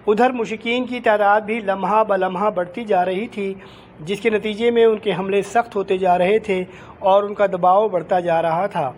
ادھر مشرکین کی تعداد بھی لمحہ بلمحہ بڑھتی جا رہی تھی، جس کے نتیجے میں ان کے حملے سخت ہوتے جا رہے تھے اور ان کا دباؤ بڑھتا جا رہا تھا،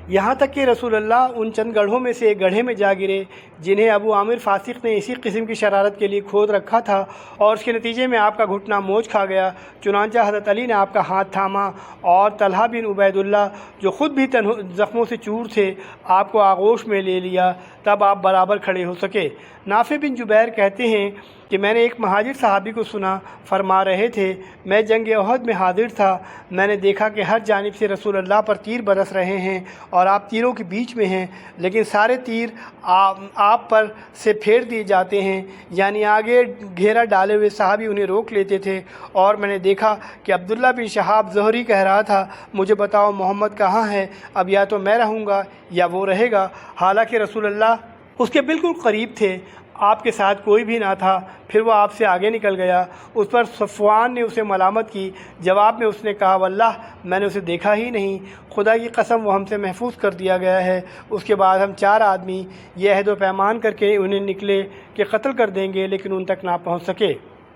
یہاں تک کہ رسول اللہ ان چند گڑھوں میں سے ایک گڑھے میں جا گرے جنہیں ابو عامر فاسق نے اسی قسم کی شرارت کے لیے کھود رکھا تھا، اور اس کے نتیجے میں آپ کا گھٹنا موچ کھا گیا۔ چنانچہ حضرت علی نے آپ کا ہاتھ تھاما اور طلحہ بن عبید اللہ جو خود بھی زخموں سے چور تھے آپ کو آغوش میں لے لیا، تب آپ برابر کھڑے ہو سکے۔ نافع بن جبیر کہتے ہیں کہ میں نے ایک مہاجر صحابی کو سنا، فرما رہے تھے میں جنگ احد میں حاضر تھا، میں نے دیکھا کہ ہر جانب سے رسول اللہ پر تیر برس رہے ہیں اور آپ تیروں کے بیچ میں ہیں، لیکن سارے تیر آپ پر سے پھیر دیے جاتے ہیں، یعنی آگے گھیرا ڈالے ہوئے صحابی انہیں روک لیتے تھے، اور میں نے دیکھا کہ عبداللہ بن شہاب زہری کہہ رہا تھا مجھے بتاؤ محمد کہاں ہے، اب یا تو میں رہوں گا یا وہ رہے گا، حالانکہ رسول اللہ اس کے بالکل قریب تھے، آپ کے ساتھ کوئی بھی نہ تھا۔ پھر وہ آپ سے آگے نکل گیا، اس پر صفوان نے اسے ملامت کی، جواب میں اس نے کہا واللہ میں نے اسے دیکھا ہی نہیں، خدا کی قسم وہ ہم سے محفوظ کر دیا گیا ہے۔ اس کے بعد ہم 4 آدمی یہ عہد و پیمان کر کے انہیں نکلے کہ قتل کر دیں گے، لیکن ان تک نہ پہنچ سکے۔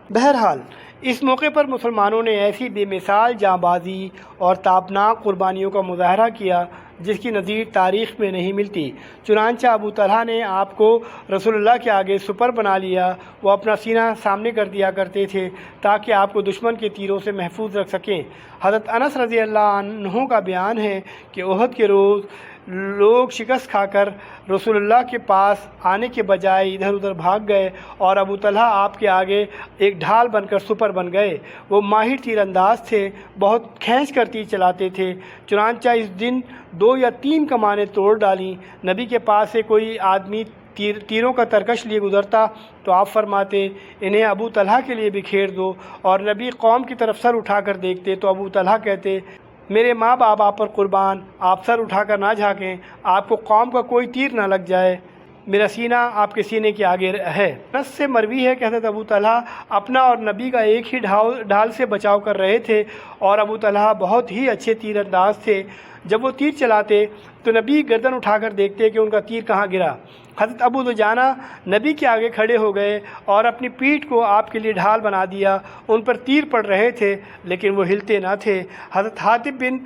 بہرحال اس موقع پر مسلمانوں نے ایسی بے مثال جاں بازی اور تابناک قربانیوں کا مظاہرہ کیا جس کی نظیر تاریخ میں نہیں ملتی۔ چنانچہ ابو طلحہ نے آپ کو رسول اللہ کے آگے سپر بنا لیا، وہ اپنا سینہ سامنے کر دیا کرتے تھے تاکہ آپ کو دشمن کے تیروں سے محفوظ رکھ سکیں۔ حضرت انس رضی اللہ عنہ کا بیان ہے کہ احد کے روز لوگ شکست کھا کر رسول اللہ کے پاس آنے کے بجائے ادھر ادھر بھاگ گئے اور ابو طلحہ آپ کے آگے ایک ڈھال بن کر سپر بن گئے۔ وہ ماہر تیر انداز تھے، بہت کھینچ کر تیر چلاتے تھے، چنانچہ اس دن 2 یا 3 کمانیں توڑ ڈالیں۔ نبی کے پاس سے کوئی آدمی تیروں کا ترکش لیے گزرتا تو آپ فرماتے انہیں ابو طلحہ کے لیے بکھیر دو، اور نبی قوم کی طرف سر اٹھا کر دیکھتے تو ابو طلحہ کہتے میرے ماں باپ آپ پر قربان، آپ سر اٹھا کر نہ جھانکیں، آپ کو قوم کا کوئی تیر نہ لگ جائے، میرا سینہ آپ کے سینے کے آگے ہے۔ نص سے مروی ہے کہ حضرت ابو طلحہ اپنا اور نبی کا ایک ہی ڈھال سے بچاؤ کر رہے تھے، اور ابو طلحہ بہت ہی اچھے تیر انداز تھے۔ جب وہ تیر چلاتے تو نبی گردن اٹھا کر دیکھتے کہ ان کا تیر کہاں گرا۔ حضرت ابو دجانہ نبی کے آگے کھڑے ہو گئے اور اپنی پیٹھ کو آپ کے لیے ڈھال بنا دیا، ان پر تیر پڑ رہے تھے لیکن وہ ہلتے نہ تھے۔ حضرت حاطب بن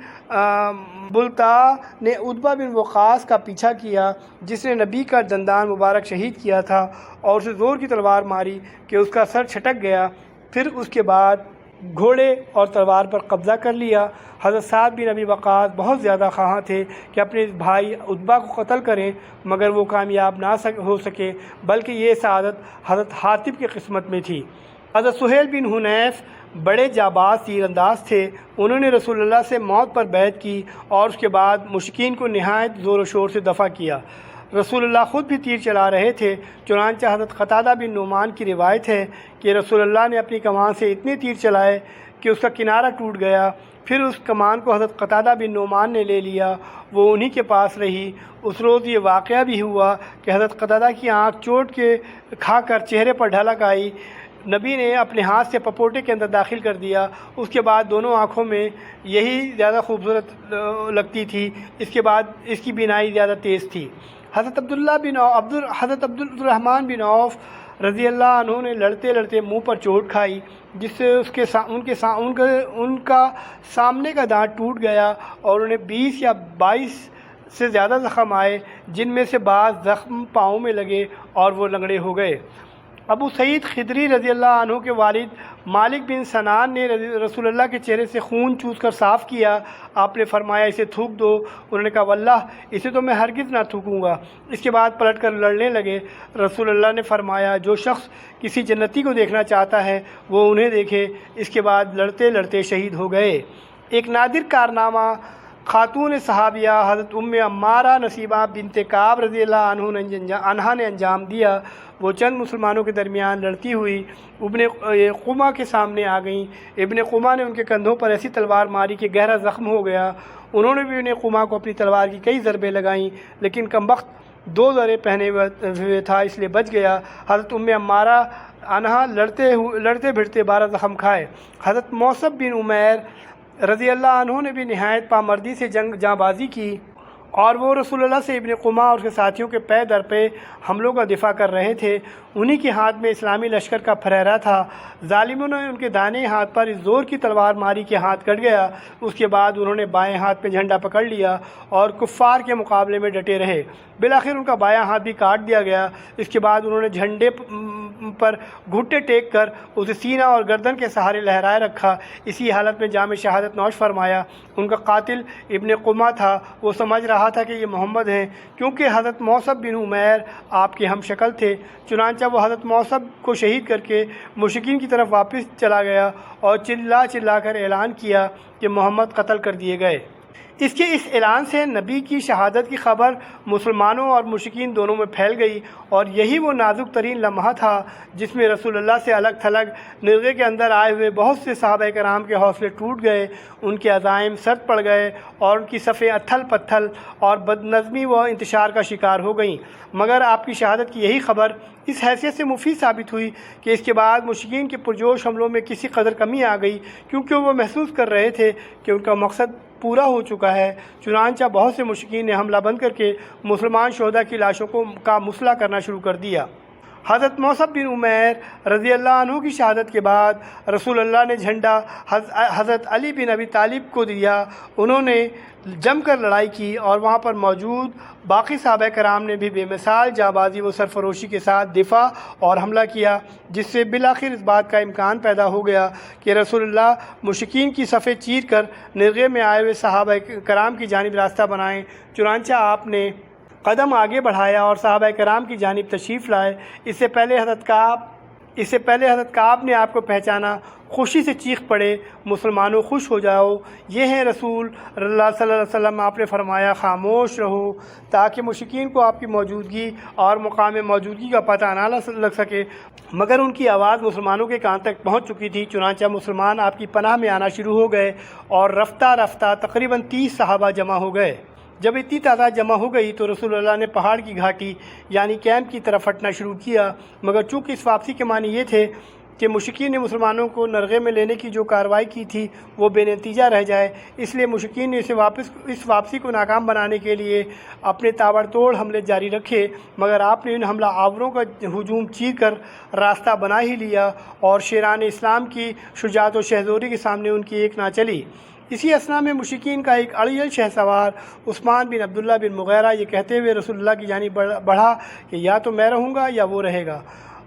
بلتا نے عتبہ بن وقاص کا پیچھا کیا جس نے نبی کا دندان مبارک شہید کیا تھا، اور اسے زور کی تلوار ماری کہ اس کا سر چھٹک گیا، پھر اس کے بعد گھوڑے اور تلوار پر قبضہ کر لیا۔ حضرت سعد بن ابی وقاص بہت زیادہ خواہاں تھے کہ اپنے بھائی عتبہ کو قتل کریں، مگر وہ کامیاب نہ ہو سکے، بلکہ یہ سعادت حضرت حاطب کی قسمت میں تھی۔ حضرت سہیل بن حنیف بڑے جاباز تیر انداز تھے، انہوں نے رسول اللہ سے موت پر بیعت کی اور اس کے بعد مشرکین کو نہایت زور و شور سے دفع کیا۔ رسول اللہ خود بھی تیر چلا رہے تھے، چنانچہ حضرت قتادہ بن نعمان کی روایت ہے کہ رسول اللہ نے اپنی کمان سے اتنے تیر چلائے کہ اس کا کنارہ ٹوٹ گیا، پھر اس کمان کو حضرت قتادہ بن نعمان نے لے لیا، وہ انہی کے پاس رہی۔ اس روز یہ واقعہ بھی ہوا کہ حضرت قتادہ کی آنکھ چوٹ کے کھا کر چہرے پر ڈھلک آئی، نبی نے اپنے ہاتھ سے پپوٹے کے اندر داخل کر دیا، اس کے بعد دونوں آنکھوں میں یہی زیادہ خوبصورت لگتی تھی، اس کے بعد اس کی بینائی زیادہ تیز تھی۔ حضرت حضرت عبد الرحمن بن عوف رضی اللہ عنہ نے لڑتے لڑتے منہ پر چوٹ کھائی جس سے ان کا سامنے کا دانت ٹوٹ گیا اور انہیں 20 یا 22 سے زیادہ زخم آئے، جن میں سے بعض زخم پاؤں میں لگے اور وہ لنگڑے ہو گئے۔ ابو سعید خدری رضی اللہ عنہ کے والد مالک بن سنان نے رسول اللہ کے چہرے سے خون چوس کر صاف کیا، آپ نے فرمایا اسے تھوک دو، انہوں نے کہا واللہ اسے تو میں ہرگز نہ تھوکوں گا۔ اس کے بعد پلٹ کر لڑنے لگے۔ رسول اللہ نے فرمایا جو شخص کسی جنتی کو دیکھنا چاہتا ہے وہ انہیں دیکھے۔ اس کے بعد لڑتے لڑتے شہید ہو گئے۔ ایک نادر کارنامہ خاتون صحابیہ حضرت ام عمارہ نصیبہ بنت کعب رضی اللہ عنہا نے انجام دیا۔ وہ چند مسلمانوں کے درمیان لڑتی ہوئی ابن قمہ کے سامنے آ گئیں۔ ابن قمہ نے ان کے کندھوں پر ایسی تلوار ماری کہ گہرا زخم ہو گیا۔ انہوں نے بھی ابن قمہ کو اپنی تلوار کی کئی ضربیں لگائیں، لیکن کمبخت 2 زرے پہنے ہوئے تھا اس لیے بچ گیا۔ حضرت ام عمارہ عنہا لڑتے بھڑتے 12 زخم کھائے۔ حضرت موصب بن عمیر رضی اللہ عنہ نے بھی نہایت پامردی سے جاں بازی کی اور وہ رسول اللہ سے ابن قمہ اور اس کے ساتھیوں کے پے در پہ حملوں کا دفاع کر رہے تھے۔ انہی کے ہاتھ میں اسلامی لشکر کا پھریرا تھا۔ ظالموں نے ان کے دائیں ہاتھ پر اس زور کی تلوار ماری کہ ہاتھ کٹ گیا۔ اس کے بعد انہوں نے بائیں ہاتھ میں جھنڈا پکڑ لیا اور کفار کے مقابلے میں ڈٹے رہے۔ بالآخر ان کا بایاں ہاتھ بھی کاٹ دیا گیا۔ اس کے بعد انہوں نے جھنڈے پر گھٹنے ٹیک کر اسے سینہ اور گردن کے سہارے لہرائے رکھا۔ اسی حالت میں جام شہادت نوش فرمایا۔ ان کا قاتل ابن قمہ تھا۔ وہ سمجھ رہا تھا کہ یہ محمد ہیں، کیونکہ حضرت موصب بن عمیر آپ کے ہم شکل تھے۔ چنانچہ وہ حضرت موصب کو شہید کر کے مشرکین کی طرف واپس چلا گیا اور چلا کر اعلان کیا کہ محمد قتل کر دیے گئے۔ اس اعلان سے نبی کی شہادت کی خبر مسلمانوں اور مشرکین دونوں میں پھیل گئی، اور یہی وہ نازک ترین لمحہ تھا جس میں رسول اللہ سے الگ تھلگ نرغے کے اندر آئے ہوئے بہت سے صحابہ کرام کے حوصلے ٹوٹ گئے، ان کے عزائم سرد پڑ گئے اور ان کی صفیں اتھل پتھل اور بد نظمی و انتشار کا شکار ہو گئیں۔ مگر آپ کی شہادت کی یہی خبر اس حیثیت سے مفید ثابت ہوئی کہ اس کے بعد مشرکین کے پرجوش حملوں میں کسی قدر کمی آ گئی، کیونکہ وہ محسوس کر رہے تھے کہ ان کا مقصد پورا ہو چکا ہے۔ چنانچہ بہت سے مشرکین نے حملہ بند کر کے مسلمان شہداء کی لاشوں کا مسئلہ کرنا شروع کر دیا۔ حضرت موصب بن عمیر رضی اللہ عنہ کی شہادت کے بعد رسول اللہ نے جھنڈا حضرت علی بن ابی طالب کو دیا۔ انہوں نے جم کر لڑائی کی اور وہاں پر موجود باقی صحابہ کرام نے بھی بے مثال جانبازی و سرفروشی کے ساتھ دفاع اور حملہ کیا، جس سے بالآخر اس بات کا امکان پیدا ہو گیا کہ رسول اللہ مشرکین کی صفیں چیر کر نرغے میں آئے ہوئے صحابہ کرام کی جانب راستہ بنائیں۔ چنانچہ آپ نے قدم آگے بڑھایا اور صحابہ کرام کی جانب تشریف لائے۔ اس سے پہلے حضرت کعب نے آپ کو پہچانا، خوشی سے چیخ پڑے، مسلمانوں خوش ہو جاؤ، یہ ہیں رسول اللہ صلی اللہ علیہ وسلم۔ آپ نے فرمایا خاموش رہو تاکہ مشرکین کو آپ کی موجودگی اور مقام موجودگی کا پتہ نہ لگ سکے، مگر ان کی آواز مسلمانوں کے کان تک پہنچ چکی تھی۔ چنانچہ مسلمان آپ کی پناہ میں آنا شروع ہو گئے اور رفتہ رفتہ تقریباً 30 صحابہ جمع ہو گئے۔ جب اتنی تعداد جمع ہو گئی تو رسول اللہ نے پہاڑ کی گھاٹی یعنی کیمپ کی طرف ہٹنا شروع کیا، مگر چونکہ اس واپسی کے معنی یہ تھے کہ مشرکین نے مسلمانوں کو نرغے میں لینے کی جو کارروائی کی تھی وہ بے نتیجہ رہ جائے، اس لیے مشرکین نے اس واپسی کو ناکام بنانے کے لیے اپنے تابڑ توڑ حملے جاری رکھے، مگر آپ نے ان حملہ آوروں کا ہجوم چیر کر راستہ بنا ہی لیا اور شیران اسلام کی شجاعت و شہزوری کے سامنے ان کی ایک نہ چلی۔ اسی اثنا میں مشرکین کا ایک اڑیل شہ سوار عثمان بن عبداللہ بن مغیرہ یہ کہتے ہوئے رسول اللہ کی جانب بڑھا کہ یا تو میں رہوں گا یا وہ رہے گا۔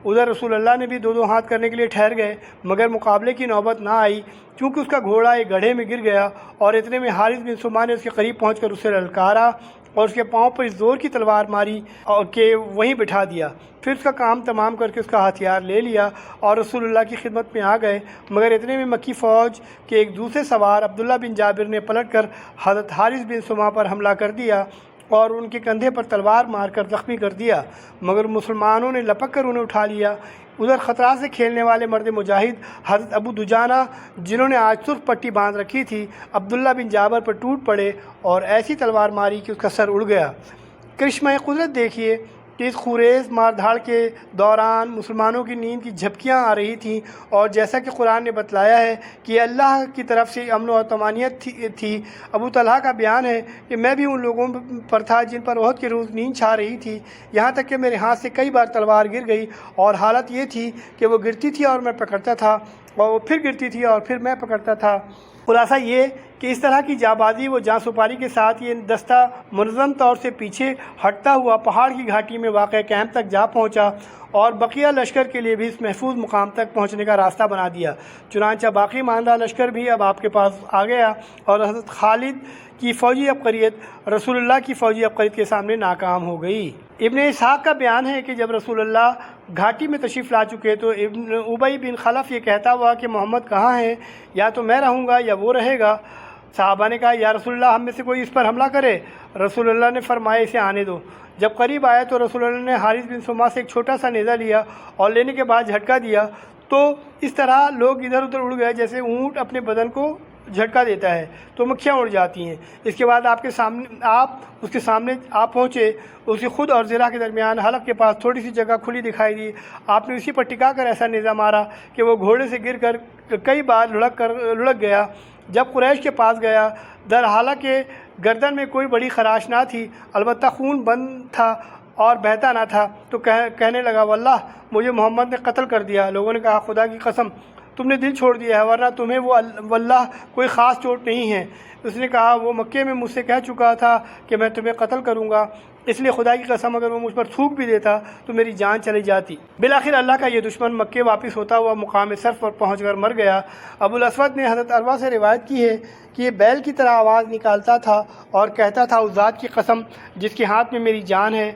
ادھر رسول اللہ نے بھی دو ہاتھ کرنے کے لیے ٹھہر گئے، مگر مقابلے کی نوبت نہ آئی، کیونکہ اس کا گھوڑا ایک گڑھے میں گر گیا اور اتنے میں حارث بن سما نے اس کے قریب پہنچ کر اسے للکارا اور اس کے پاؤں پر اس زور کی تلوار ماری اور کہ وہیں بٹھا دیا۔ پھر اس کا کام تمام کر کے اس کا ہتھیار لے لیا اور رسول اللہ کی خدمت میں آ گئے، مگر اتنے میں مکی فوج کے ایک دوسرے سوار عبداللہ بن جابر نے پلٹ کر حضرت حارث بن سما پر حملہ کر دیا اور ان کے کندھے پر تلوار مار کر زخمی کر دیا، مگر مسلمانوں نے لپک کر انہیں اٹھا لیا۔ ادھر خطرات سے کھیلنے والے مرد مجاہد حضرت ابو دجانہ جنہوں نے آج سرخ پٹی باندھ رکھی تھی عبداللہ بن جابر پر ٹوٹ پڑے اور ایسی تلوار ماری کہ اس کا سر اڑ گیا۔ کرشمہ قدرت دیکھیے کہ اس خوریز مار دھاڑ کے دوران مسلمانوں کی نیند کی جھپکیاں آ رہی تھیں، اور جیسا کہ قرآن نے بتلایا ہے کہ اللہ کی طرف سے امن و اطمانیت تھی۔ ابو طلحہ کا بیان ہے کہ میں بھی ان لوگوں پر تھا جن پر احد کے روز نیند چھا رہی تھی، یہاں تک کہ میرے ہاتھ سے کئی بار تلوار گر گئی اور حالت یہ تھی کہ وہ گرتی تھی اور میں پکڑتا تھا اور وہ پھر گرتی تھی اور پھر میں پکڑتا تھا۔ خلاصہ یہ کہ اس طرح کی جانبازی و جاں سپاری کے ساتھ یہ دستہ منظم طور سے پیچھے ہٹتا ہوا پہاڑ کی گھاٹی میں واقع کیمپ تک جا پہنچا اور بقیہ لشکر کے لیے بھی اس محفوظ مقام تک پہنچنے کا راستہ بنا دیا۔ چنانچہ باقی ماندہ لشکر بھی اب آپ کے پاس آ گیا اور حضرت خالد کی فوجی عبقریت رسول اللہ کی فوجی عبقریت کے سامنے ناکام ہو گئی۔ ابن اسحاق کا بیان ہے کہ جب رسول اللہ گھاٹی میں تشریف لا چکے تو ابن ابی بن خلف یہ کہتا ہوا کہ محمد کہاں ہے، یا تو میں رہوں گا یا وہ رہے گا۔ صحابہ نے کہا یا رسول اللہ ہم میں سے کوئی اس پر حملہ کرے۔ رسول اللہ نے فرمایا اسے آنے دو۔ جب قریب آیا تو رسول اللہ نے حارث بن سما سے ایک چھوٹا سا نیزہ لیا اور لینے کے بعد جھٹکا دیا تو اس طرح لوگ ادھر ادھر اڑ گئے جیسے اونٹ اپنے بدن کو جھٹکا دیتا ہے تو مکھیاں اڑ جاتی ہیں۔ اس کے بعد آپ اس کے سامنے آپ پہنچے، اسی خود اور زرہ کے درمیان حلق کے پاس تھوڑی سی جگہ کھلی دکھائی دی۔ آپ نے اسی پر ٹکا کر ایسا نیزہ مارا کہ وہ گھوڑے سے گر کر کئی بار لڑک گیا۔ جب قریش کے پاس گیا، در حالانکہ گردن میں کوئی بڑی خراش نہ تھی، البتہ خون بند تھا اور بہتا نہ تھا، تو کہنے لگا واللہ مجھے محمد نے قتل کر دیا۔ لوگوں نے کہا خدا کی قسم تم نے دل چھوڑ دیا ہے، ورنہ تمہیں وہ واللہ کوئی خاص چوٹ نہیں ہے۔ اس نے کہا وہ مکے میں مجھ سے کہہ چکا تھا کہ میں تمہیں قتل کروں گا، اس لیے خدا کی قسم اگر وہ مجھ پر تھوک بھی دیتا تو میری جان چلی جاتی۔ بالآخر اللہ کا یہ دشمن مکے واپس ہوتا ہوا مقام صرف پر پہنچ کر مر گیا۔ ابو الاسود نے حضرت عروہ سے روایت کی ہے کہ یہ بیل کی طرح آواز نکالتا تھا اور کہتا تھا اس ذات کی قسم جس کے ہاتھ میں میری جان ہے،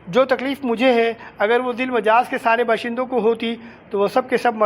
جو تکلیف مجھے ہے اگر وہ ذی المجاز کے سارے باشندوں کو ہوتی تو وہ سب کے سب مر